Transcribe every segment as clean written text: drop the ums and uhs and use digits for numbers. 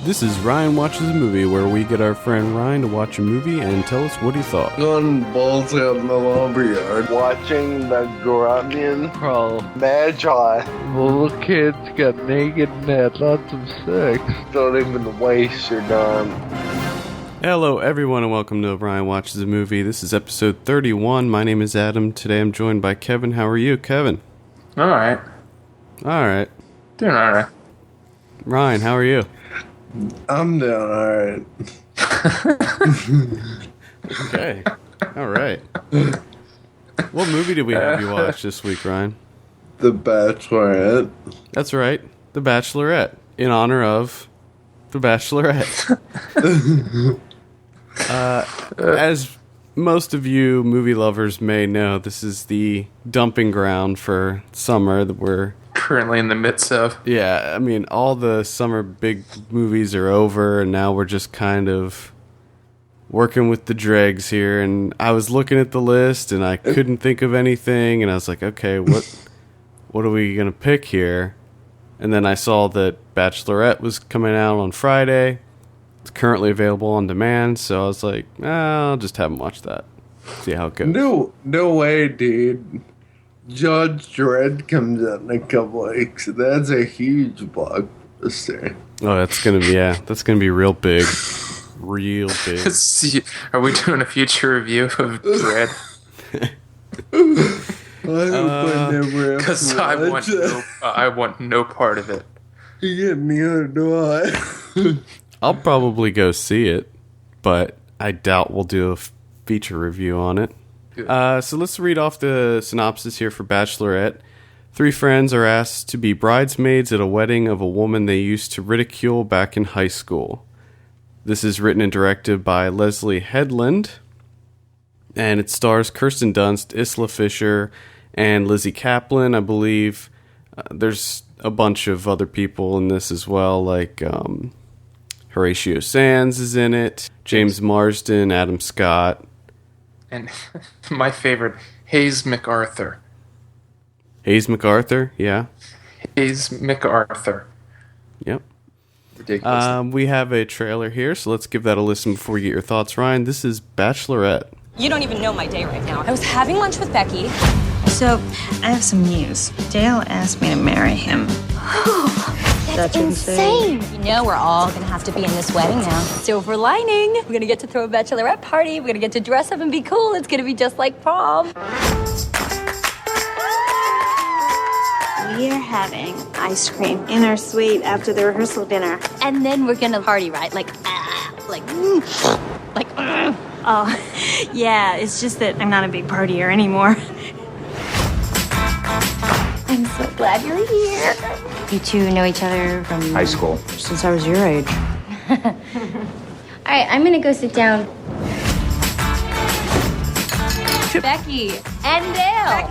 This is Ryan Watches a Movie, where we get our friend Ryan to watch a movie and tell us what he thought. Going balls out in the lumberyard, watching the grunion crawl magi. Little kids got naked and had lots of sex. Don't even waste your time. Hello everyone and welcome to Ryan Watches a Movie. This is episode 31. My name is Adam. Today I'm joined by Kevin. How are you, Kevin? Alright. Alright. Doing alright. Ryan, how are you? I'm doing alright. Okay. Alright. What movie did we have you watch this week, Ryan? The Bachelorette. That's right. The Bachelorette. In honor of The Bachelorette. As most of you movie lovers may know, this is the dumping ground for summer that we're currently in the midst of. Yeah, I mean, all the summer big movies are over, and now we're just kind of working with the dregs here. And I was looking at the list, and I couldn't think of anything, and I was like, okay, what are we going to pick here? And then I saw that Bachelorette was coming out on Friday. It's currently available on demand, so I was like, I'll just have them watch that. See how it goes. No way, dude. Judge Dredd comes out in a couple weeks. That's a huge blockbuster. Oh, that's gonna be real big. Real big. Are we doing a future review of Dredd? Because I want no part of it. Yeah, neither do I. I'll probably go see it, but I doubt we'll do a feature review on it. So let's read off the synopsis here for Bachelorette. 3 friends are asked to be bridesmaids at a wedding of a woman they used to ridicule back in high school. This is written and directed by Leslie Headland, and it stars Kirsten Dunst, Isla Fisher, and Lizzie Kaplan, I believe. There's a bunch of other people in this as well, like Horatio Sands is in it, James Marsden, Adam Scott. And my favorite, Hayes MacArthur. Hayes MacArthur, yeah. Hayes MacArthur. Yep. Ridiculous. We have a trailer here, so let's give that a listen before we get your thoughts, Ryan. This is Bachelorette. You don't even know my day right now. I was having lunch with Becky. So, I have some news. Dale asked me to marry him. That's insane. You know we're all gonna have to be in this wedding now. Silver lining. We're gonna get to throw a bachelorette party. We're gonna get to dress up and be cool. It's gonna be just like prom. We are having ice cream in our suite after the rehearsal dinner. And then we're gonna party, right? Like. Oh, yeah, it's just that I'm not a big partier anymore. I'm so glad you're here. You two know each other from high school. Since I was your age. All right, I'm gonna go sit down. Becky and Dale.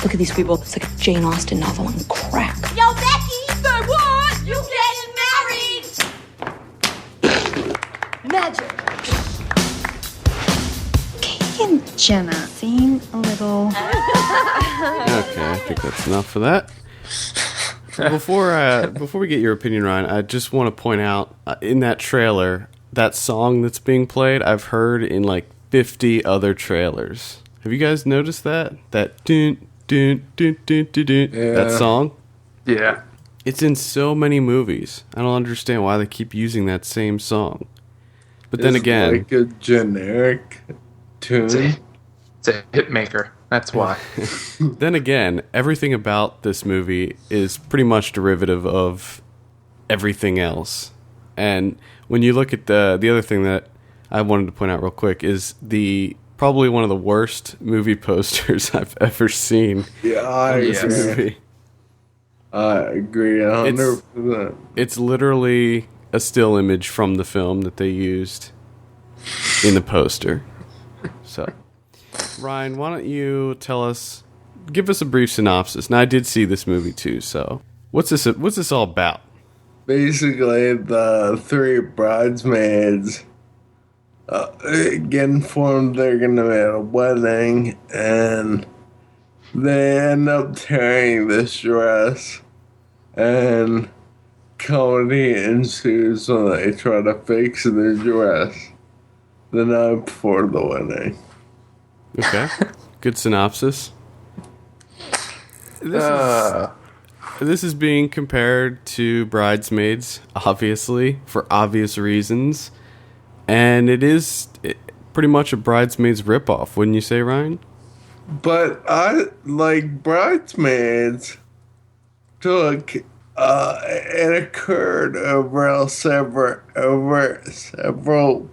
Look at these people. It's like a Jane Austen novel on crack. Yo, Becky! For what? You getting married? Magic. Katie and Jenna seem a little... Okay, I think that's enough of that. Before we get your opinion, Ryan, I just want to point out, in that trailer, that song that's being played, I've heard in like 50 other trailers. Have you guys noticed that? That dun, dun, dun, dun, dun, dun, that song? Yeah. It's in so many movies. I don't understand why they keep using that same song. But then again... like a generic tune. It's a hit maker. That's why. Then again, everything about this movie is pretty much derivative of everything else. And when you look at the other thing that I wanted to point out real quick is probably one of the worst movie posters I've ever seen. Yeah, I agree. I agree 100%. It's literally a still image from the film that they used in the poster. So, Ryan, why don't you give us a brief synopsis? Now, I did see this movie too, so what's this all about? Basically, the 3 bridesmaids get informed they're going to be at a wedding, and they end up tearing this dress and comedy ensues when they try to fix their dress the night before the wedding. Okay. Good synopsis. This is being compared to Bridesmaids, obviously, for obvious reasons. And it is pretty much a Bridesmaids ripoff, wouldn't you say, Ryan? But I like Bridesmaids took it occurred over several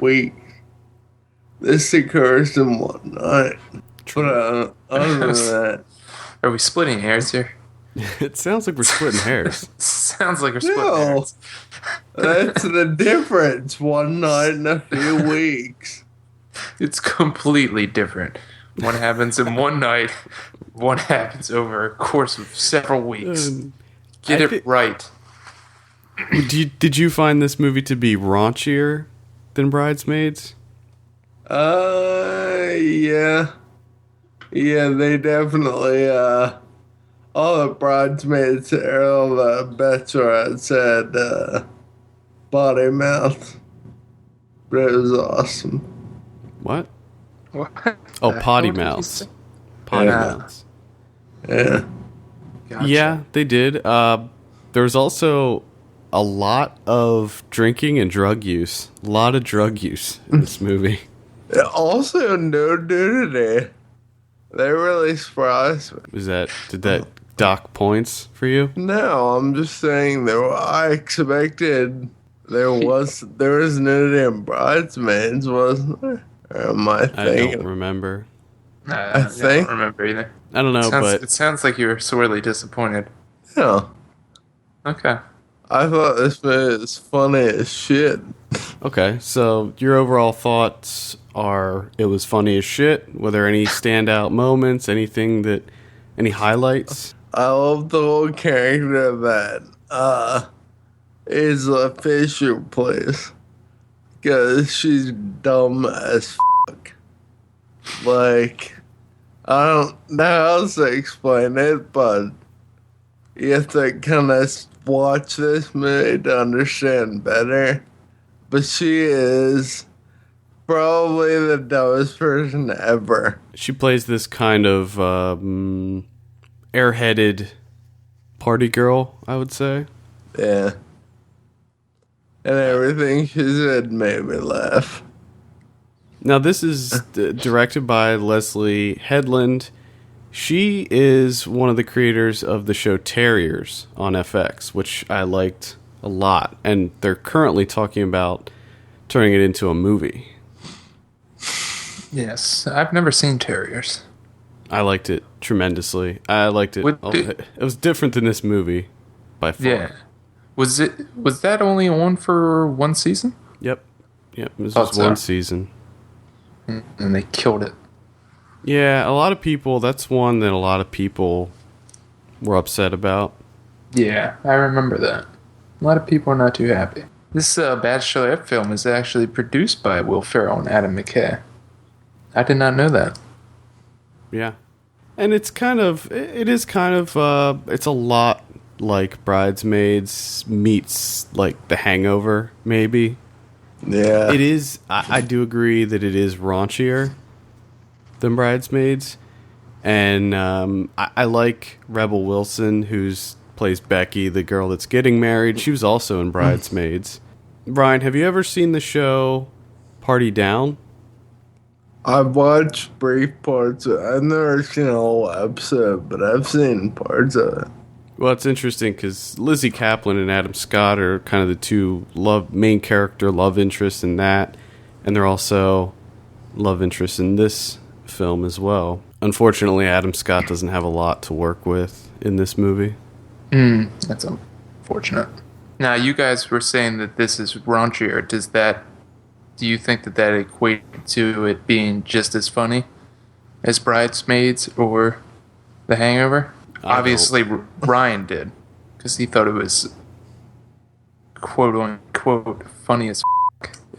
weeks. This occurs in one night. But other than that, are we splitting hairs here? It sounds like we're splitting hairs. Sounds like we're splitting hairs. That's the difference. One night in a few weeks. It's completely different. One happens in one night. One happens over a course of several weeks. Get it right. Did you find this movie to be raunchier than Bridesmaids? Yeah. Yeah, they definitely, all the Bridesmaids, all the Bachelorettes had, body mouth. But it was awesome. What? What? Oh, potty mouths. Potty mouths. Yeah. Gotcha. Yeah, they did. There was also a lot of drinking and drug use. A lot of drug use in this movie. Also, no nudity. They really surprised me. Did that dock points for you? No, I'm just saying I expected there was nudity in Bridesmaids, wasn't there? Or am I thinking? I don't remember. I don't remember either. I don't know, but it sounds like you were sorely disappointed. Yeah. Okay. I thought this movie was funny as shit. okay. So your overall thoughts are it was funny as shit. Were there any standout moments? Any highlights? I love the whole character that Isla Fisher plays. Because she's dumb as fuck. Like, I don't know how else to explain it, but you have to kind of watch this movie to understand better. But she is probably the dumbest person ever. She plays this kind of airheaded party girl, I would say. Yeah. And everything she said made me laugh. Now, this is directed by Leslie Headland. She is one of the creators of the show Terriers on FX, which I liked a lot. And they're currently talking about turning it into a movie. Yes, I've never seen Terriers. I liked it tremendously. I liked it. It was different than this movie, by far. Yeah. Was that only on for one season? Yep. This was one season. And they killed it. Yeah, that's one that a lot of people were upset about. Yeah, I remember that. A lot of people are not too happy. This Bachelorette film is actually produced by Will Ferrell and Adam McKay. I did not know that. Yeah. And it's a lot like Bridesmaids meets like The Hangover, maybe. Yeah. It is, I do agree that it is raunchier than Bridesmaids. And I like Rebel Wilson, who's plays Becky, the girl that's getting married. She was also in Bridesmaids. Brian, have you ever seen the show Party Down? I've watched brief parts of it. I've never seen a whole episode, but I've seen parts of it. Well, it's interesting because Lizzie Kaplan and Adam Scott are kind of the two main character love interests in that, and they're also love interests in this film as well. Unfortunately, Adam Scott doesn't have a lot to work with in this movie. That's unfortunate. Now, you guys were saying that this is raunchier. Do you think that equates to it being just as funny as Bridesmaids or The Hangover? Obviously, Ryan did, because he thought it was quote-unquote funny as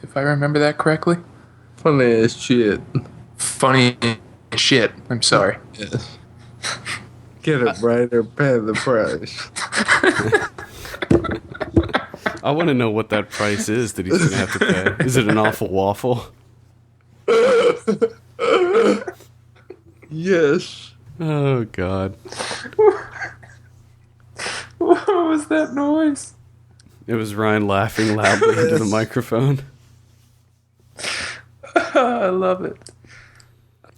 if I remember that correctly. Funny as shit. Funny as shit. I'm sorry. Yes. Get it right or pay the price. I want to know what that price is that he's going to have to pay. Is it an awful waffle? Yes. Oh, God. What was that noise? It was Ryan laughing loudly into the microphone. I love it.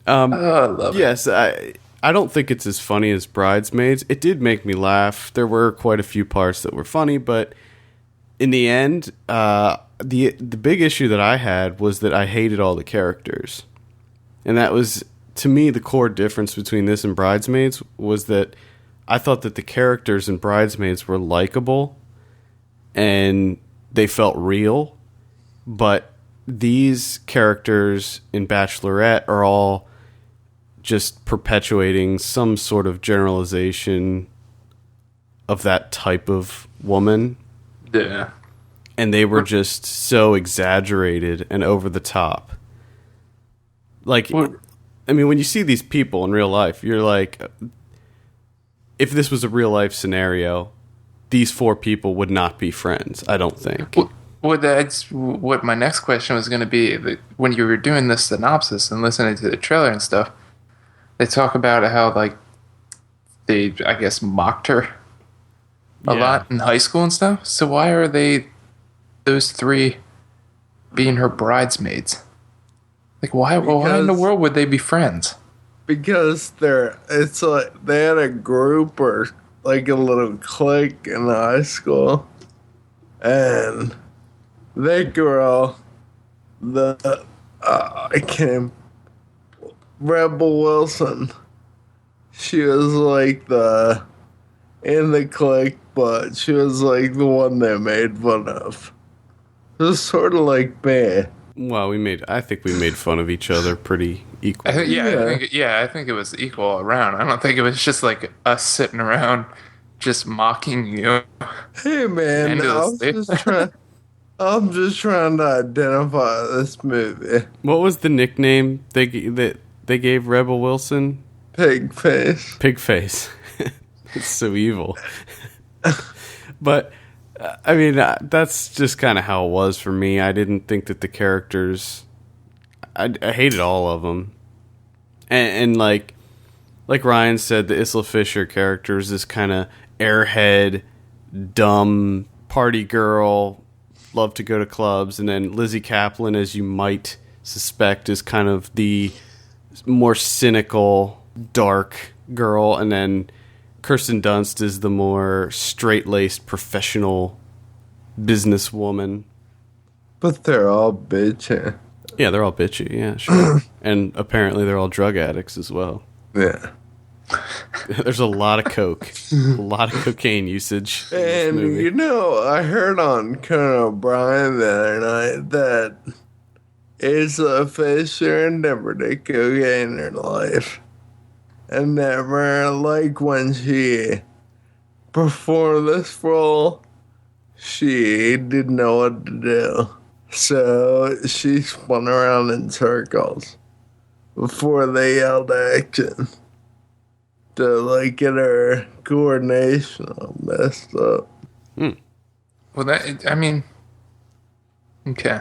I love it. Yes, I don't think it's as funny as Bridesmaids. It did make me laugh. There were quite a few parts that were funny, but in the end, the big issue that I had was that I hated all the characters. And that was, to me, the core difference between this and Bridesmaids was that I thought that the characters in Bridesmaids were likable and they felt real, but these characters in Bachelorette are all just perpetuating some sort of generalization of that type of woman. Yeah. And they were just so exaggerated and over the top. Like, I mean, when you see these people in real life, you're like, if this was a real life scenario, these four people would not be friends, I don't think. Well, that's what my next question was going to be. When you were doing this synopsis and listening to the trailer and stuff, they talk about how, like, they, I guess, mocked her a lot in high school and stuff. So why are those three being her bridesmaids? Like, why in the world would they be friends? Because it's like they had a group or like a little clique in high school, and that girl, Rebel Wilson, she was like in the clique, but she was like the one they made fun of. It was sort of like me. Well, I think we made fun of each other pretty equally. I think it was equal around. I don't think it was just like us sitting around just mocking you. Hey man, I'm just trying to identify this movie. What was the nickname they gave Rebel Wilson? Pig face. Pig face. It's so evil. But I mean, that's just kind of how it was for me. I didn't think that the characters, I hated all of them. And like Ryan said, the Isla Fisher character is this kind of airhead, dumb party girl, love to go to clubs. And then Lizzie Kaplan, as you might suspect, is kind of the more cynical, dark girl. And then Kirsten Dunst is the more straight-laced, professional businesswoman. But they're all bitchy. Yeah, they're all bitchy, yeah, sure. And apparently they're all drug addicts as well. Yeah. There's a lot of coke. A lot of cocaine usage in this movie. You know, I heard on Conan O'Brien the other night that Isla Fisher never did cocaine in her life. And never, like, when she performed this role, she didn't know what to do. So she spun around in circles before they yelled action to, like, get her coordination all messed up. Well, okay.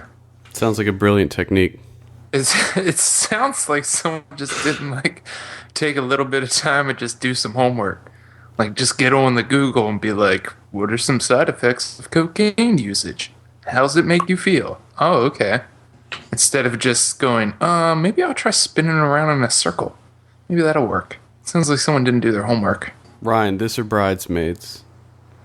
Sounds like a brilliant technique. It sounds like someone just didn't, like, take a little bit of time and just do some homework. Like, just get on the Google and be like, what are some side effects of cocaine usage? How's it make you feel? Oh, okay. Instead of just going, maybe I'll try spinning around in a circle. Maybe that'll work. Sounds like someone didn't do their homework. Ryan, this or Bridesmaids?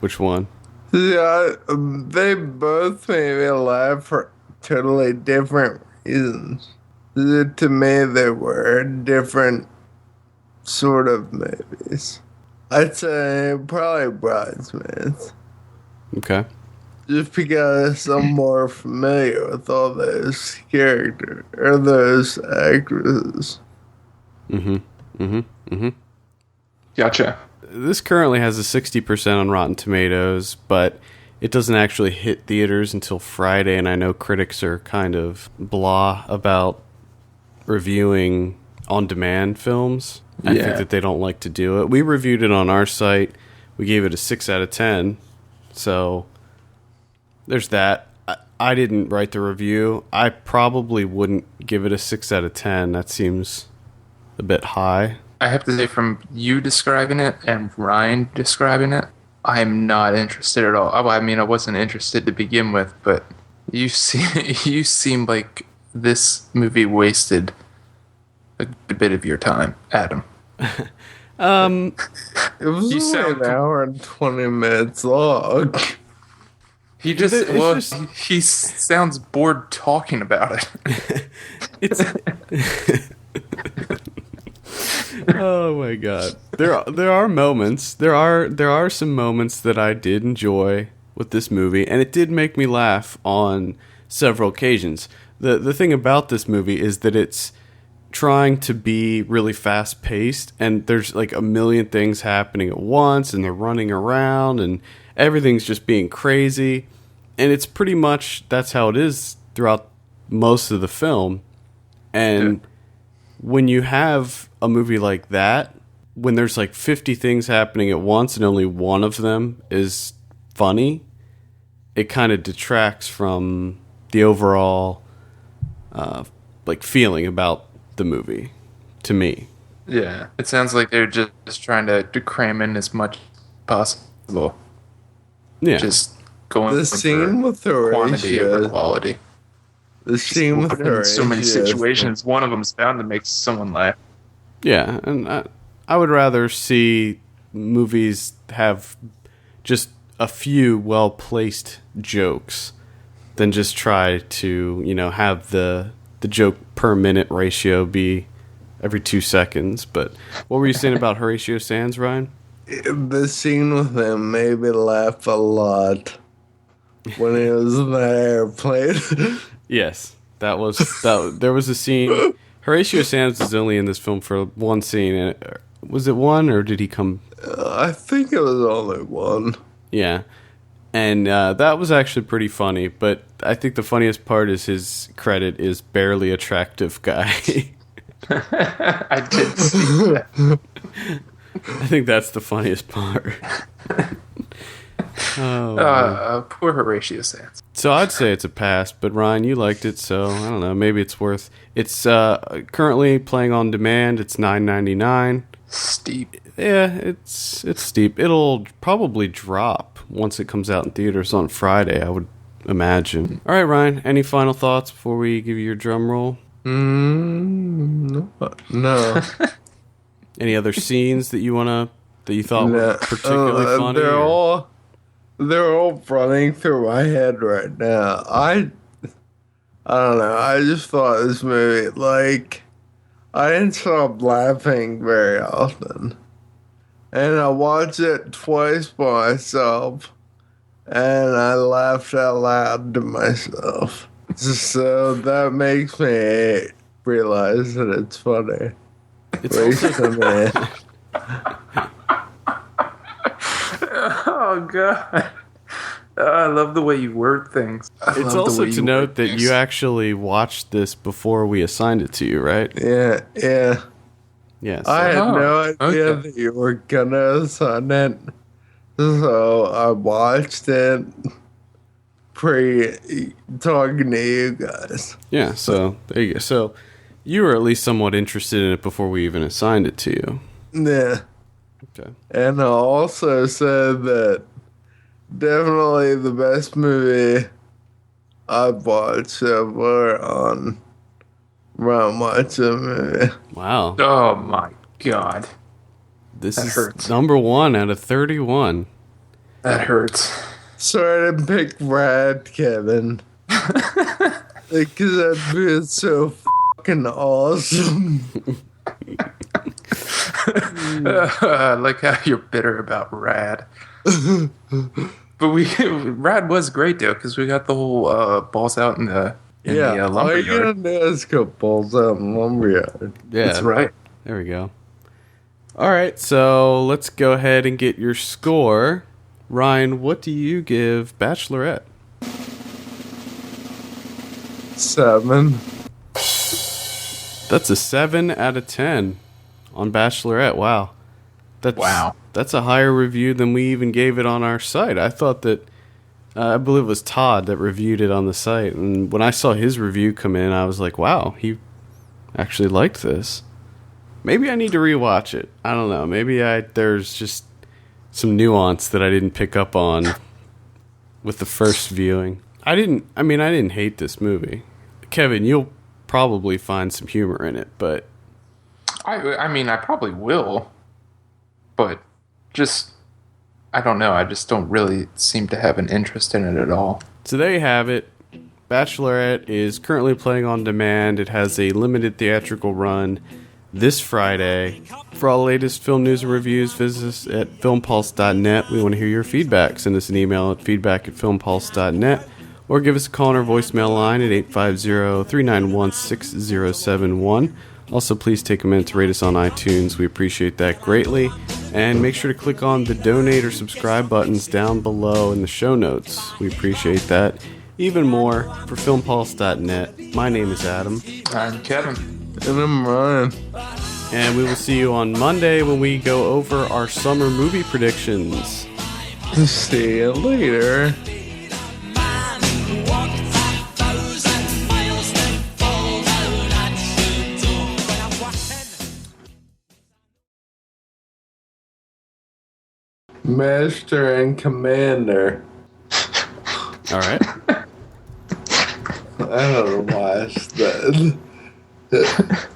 Which one? Yeah, they both made me laugh for totally different reasons. To me, they were different sort of movies. I'd say probably Bridesmaids. Okay. Just because I'm more familiar with all those characters, or those actresses. Gotcha. This currently has a 60% on Rotten Tomatoes, but it doesn't actually hit theaters until Friday, and I know critics are kind of blah about reviewing on-demand films. I think that they don't like to do it. We reviewed it on our site. We gave it a 6 out of 10. So there's that. I didn't write the review. I probably wouldn't give it a 6 out of 10. That seems a bit high. I have to say, from you describing it and Ryan describing it, I'm not interested at all. I mean, I wasn't interested to begin with, but you seem like this movie wasted a good bit of your time, Adam. It was only an hour and 20 minutes long. He sounds bored talking about it. Oh my god. There are moments. There are some moments that I did enjoy with this movie, and it did make me laugh on several occasions. The thing about this movie is that it's trying to be really fast paced, and there's like a million things happening at once, and they're running around, and everything's just being crazy. And it's pretty much, that's how it is throughout most of the film. And when you have a movie like that, when there's like 50 things happening at once and only one of them is funny, it kind of detracts from the overall like feeling about the movie, to me. Yeah, it sounds like they're just trying to cram in as much as possible. Yeah. Just going the scene with the quantity over quality. The scene with the so many situations, one of them's bound to make someone laugh. Yeah, and I would rather see movies have just a few well-placed jokes than just try to, have the joke per minute ratio be every 2 seconds. But what were you saying about Horatio Sands, Ryan? The scene with him made me laugh a lot when he was in the airplane. Yes, there was a scene. Horatio Sands is only in this film for one scene. And was it one, or did he come? I think it was only one. Yeah. And that was actually pretty funny, but I think the funniest part is his credit is barely attractive guy. I did see that. I think that's the funniest part. Poor Horatio Sands. So I'd say it's a pass, but Ryan, you liked it, so I don't know. Maybe it's worth. It's currently playing on demand. It's $9.99. Steep. Yeah, it's steep. It'll probably drop once it comes out in theaters on Friday, I would imagine. All right, Ryan, any final thoughts before we give you your drum roll? No. Any other scenes that you thought were particularly funny? They're all running through my head right now. I don't know. I just thought this movie, I didn't stop laughing very often. And I watched it twice by myself, and I laughed out loud to myself. So that makes me realize that it's funny. It's also Oh, God. I love the way you word things. It's also to note that you actually watched this before we assigned it to you, right? Yeah. Yeah. So. I had no idea that you were gonna assign it, so I watched it pre-talking to you guys. Yeah, so there you go. So you were at least somewhat interested in it before we even assigned it to you. Yeah. Okay. And I also said that definitely the best movie I've watched so far on Run Watch a Movie. Wow. Oh my God. That is hurts. Number 1 out of 31. That hurts. Sorry to pick Rad, Kevin. Because that movie is so fucking awesome. I like how you're bitter about Rad. But Rad was great though, because we got the whole balls out in the lumberyard. All you gotta do is go balls out in the lumberyard. Yeah. That's right. There we go. All right, so let's go ahead and get your score. Ryan, what do you give Bachelorette? 7. That's a 7 out of 10 on Bachelorette. Wow. That's a higher review than we even gave it on our site. I thought that I believe it was Todd that reviewed it on the site. And when I saw his review come in, I was like, wow, he actually liked this. Maybe I need to rewatch it. I don't know. Maybe there's just some nuance that I didn't pick up on with the first viewing. I didn't hate this movie. Kevin, you'll probably find some humor in it, but I probably will. But just, I don't know. I just don't really seem to have an interest in it at all. So there you have it. Bachelorette is currently playing on demand. It has a limited theatrical run this Friday. For all the latest film news and reviews, visit us at filmpulse.net. We want to hear your feedback. Send us an email at feedback@filmpulse.net or give us a call on our voicemail line at 850-391-6071. Also, please take a minute to rate us on iTunes. We appreciate that greatly. And make sure to click on the donate or subscribe buttons down below in the show notes. We appreciate that even more. For filmpulse.net, my name is Adam. I'm Kevin. And I'm Ryan. And we will see you on Monday when we go over our summer movie predictions. See you later. Master and Commander. All right. I don't know why I said that.